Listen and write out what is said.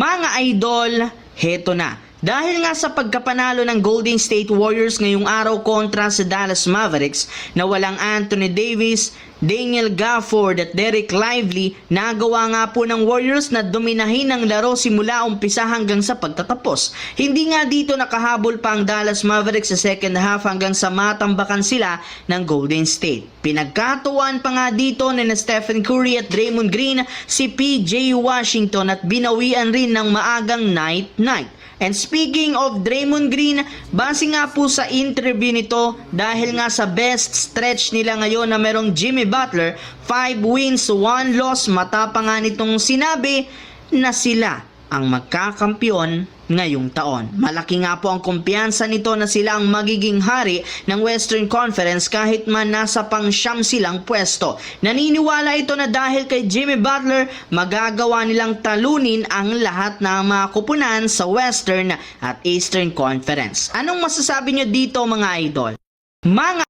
Mga idol, heto na. Dahil nga sa pagkapanalo ng Golden State Warriors ngayong araw kontra sa Dallas Mavericks na walang Anthony Davis, Daniel Gafford at Derek Lively, nagawa nga po ng Warriors na dominahin ang laro simula umpisa hanggang sa pagtatapos. Hindi nga dito nakahabol pa ang Dallas Mavericks sa second half hanggang sa matambakan sila ng Golden State. Pinagkatuwaan pa nga dito ni Stephen Curry at Draymond Green si PJ Washington at binawian rin ng maagang night-night. And speaking of Draymond Green, base nga po sa interview nito, dahil nga sa best stretch nila ngayon na merong Jimmy Butler, 5 wins, 1 loss, matapang nga nitong sinabi na sila ang magkakampiyon ngayong taon. Malaki nga po ang kumpiyansa nito na sila ang magiging hari ng Western Conference kahit man nasa pang-siyam silang pwesto. Naniniwala ito na dahil kay Jimmy Butler, magagawa nilang talunin ang lahat ng mga kupunan sa Western at Eastern Conference. Anong masasabi nyo dito mga idol? Mga